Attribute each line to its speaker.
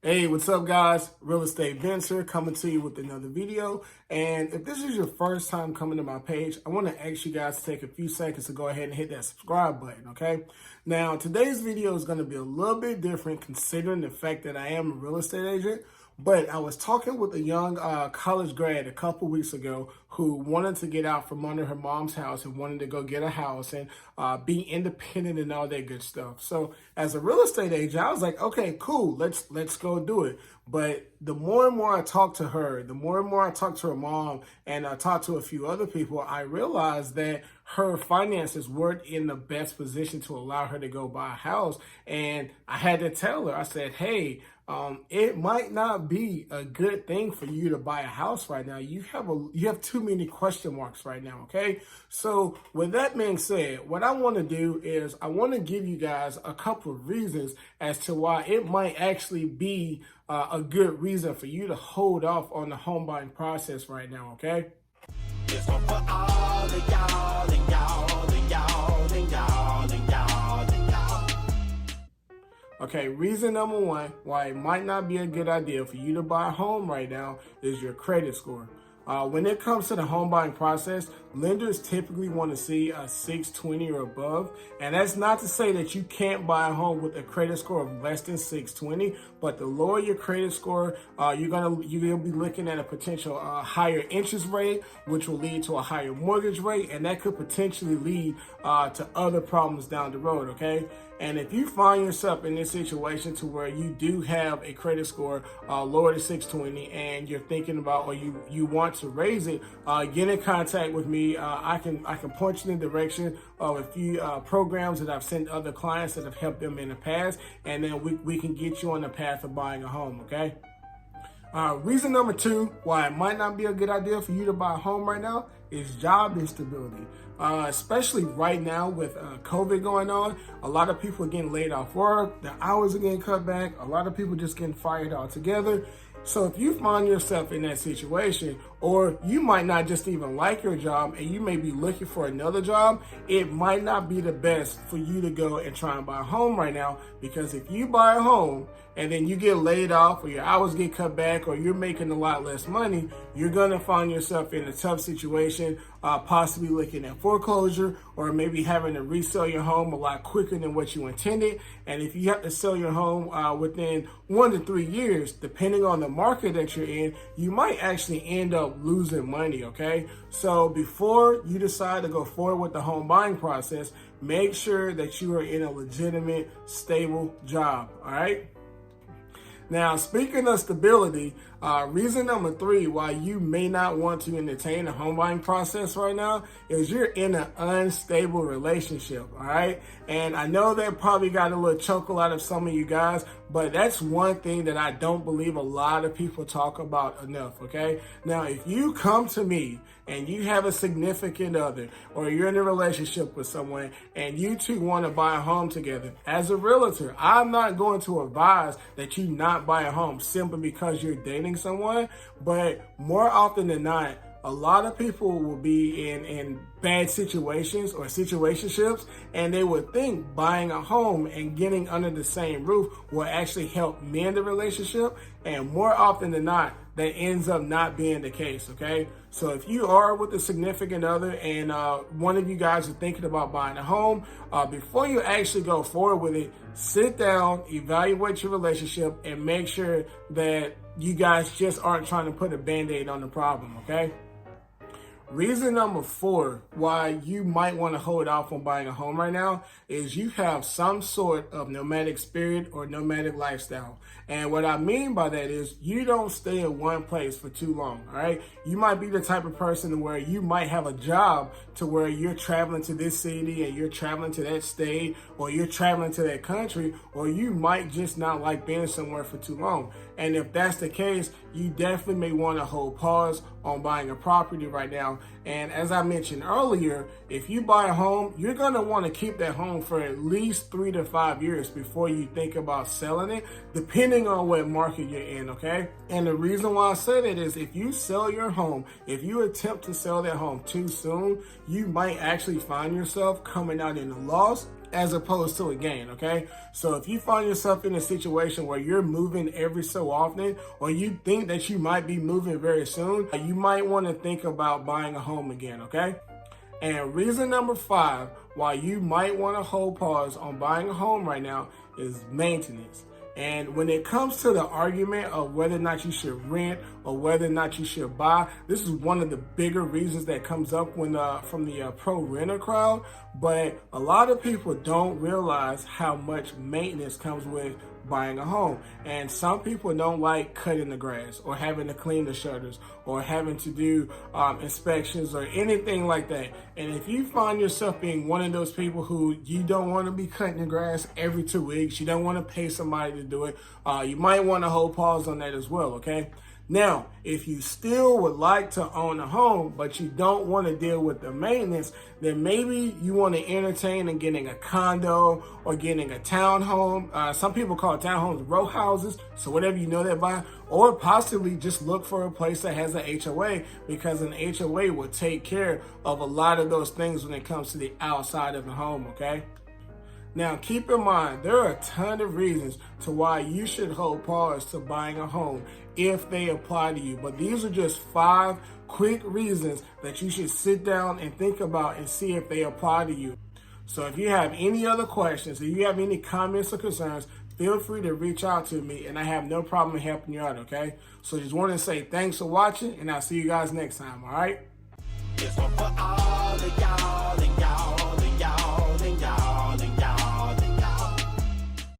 Speaker 1: Hey, what's up, guys? Real Estate Venture coming to you with another video. And if this is your first time coming to my page, I want to ask you guys to take a few seconds to go ahead and hit that subscribe button, okay? Now, today's video is going to be a little bit different considering the fact that I am a real estate agent. But I was talking with a young college grad a couple weeks ago who wanted to get out from under her mom's house and wanted to go get a house and be independent and all that good stuff. So as a real estate agent, I was like, okay, cool, let's go do it. But the more and more I talked to her, the more and more I talked to her mom and I talked to a few other people, I realized that her finances weren't in the best position to allow her to go buy a house. And I had to tell her, I said, hey, it might not be a good thing for you to buy a house right now. You have too many question marks right now, okay? So with that being said, what I want to do is I want to give you guys a couple of reasons as to why it might actually be a good reason for you to hold off on the home buying process right now, okay? This one for all of y'all and y'all and y'all and y'all and y'all and y'all. Okay, reason number one why it might not be a good idea for you to buy a home right now is your credit score. When it comes to the home buying process, lenders typically want to see a 620 or above. And that's not to say that you can't buy a home with a credit score of less than 620, but the lower your credit score, you'll be looking at a potential higher interest rate, which will lead to a higher mortgage rate, and that could potentially lead to other problems down the road, okay? And if you find yourself in this situation to where you do have a credit score lower than 620 and you're thinking about or you want to raise it, get in contact with me. I can point you in the direction of a few programs that I've sent other clients that have helped them in the past, and then we can get you on the path of buying a home, okay? Reason number two why it might not be a good idea for you to buy a home right now is job instability. Especially right now with COVID going on, a lot of people are getting laid off work, the hours are getting cut back, a lot of people just getting fired altogether. So if you find yourself in that situation, or you might not just even like your job and you may be looking for another job, it might not be the best for you to go and try and buy a home right now, because if you buy a home and then you get laid off or your hours get cut back or you're making a lot less money, you're going to find yourself in a tough situation, possibly looking at foreclosure or maybe having to resell your home a lot quicker than what you intended. And if you have to sell your home within 1 to 3 years, depending on the market that you're in, you might actually end up losing money, okay? So before you decide to go forward with the home buying process, make sure that you are in a legitimate, stable job, all right? Now, speaking of stability, reason number three why you may not want to entertain the home buying process right now is you're in an unstable relationship, all right? And I know that probably got a little chuckle out of some of you guys, but that's one thing that I don't believe a lot of people talk about enough, okay? Now, if you come to me and you have a significant other or you're in a relationship with someone and you two want to buy a home together, as a realtor, I'm not going to advise that you not buy a home simply because you're dating someone, but more often than not, a lot of people will be in bad situations or situationships, and they would think buying a home and getting under the same roof will actually help mend the relationship. And more often than not, that ends up not being the case, okay? So if you are with a significant other and one of you guys are thinking about buying a home, before you actually go forward with it, sit down, evaluate your relationship, and make sure that you guys just aren't trying to put a Band-Aid on the problem, okay? Reason number four why you might want to hold off on buying a home right now is you have some sort of nomadic spirit or nomadic lifestyle. And what I mean by that is you don't stay in one place for too long, all right? You might be the type of person where you might have a job to where you're traveling to this city and you're traveling to that state or you're traveling to that country, or you might just not like being somewhere for too long. And if that's the case, you definitely may want to hold pause on buying a property right now. And as I mentioned earlier, if you buy a home, you're going to want to keep that home for at least 3 to 5 years before you think about selling it, depending on what market you're in, okay? And the reason why I say that is if you sell your home, if you attempt to sell that home too soon, you might actually find yourself coming out in a loss. as opposed to a gain, okay? So if you find yourself in a situation where you're moving every so often, or you think that you might be moving very soon, you might want to think about buying a home again, okay? And reason number 5 why you might want to hold pause on buying a home right now is maintenance. And when it comes to the argument of whether or not you should rent or whether or not you should buy, this is one of the bigger reasons that comes up when from the pro-renter crowd. But a lot of people don't realize how much maintenance comes with buying a home. And some people don't like cutting the grass or having to clean the shutters or having to do inspections or anything like that. And if you find yourself being one of those people who you don't want to be cutting the grass every 2 weeks, you don't want to pay somebody to do it, you might want to hold pause on that as well, okay? Now, if you still would like to own a home, but you don't want to deal with the maintenance, then maybe you want to entertain in getting a condo or getting a townhome. Some people call townhomes row houses, so whatever you know that by, or possibly just look for a place that has an HOA, because an HOA will take care of a lot of those things when it comes to the outside of the home, okay? Now, keep in mind, there are a ton of reasons to why you should hold pause to buying a home if they apply to you. But these are just 5 quick reasons that you should sit down and think about and see if they apply to you. So if you have any other questions, if you have any comments or concerns, feel free to reach out to me, and I have no problem helping you out, okay? So just want to say thanks for watching, and I'll see you guys next time, all right? This one for all of y'all and y'all.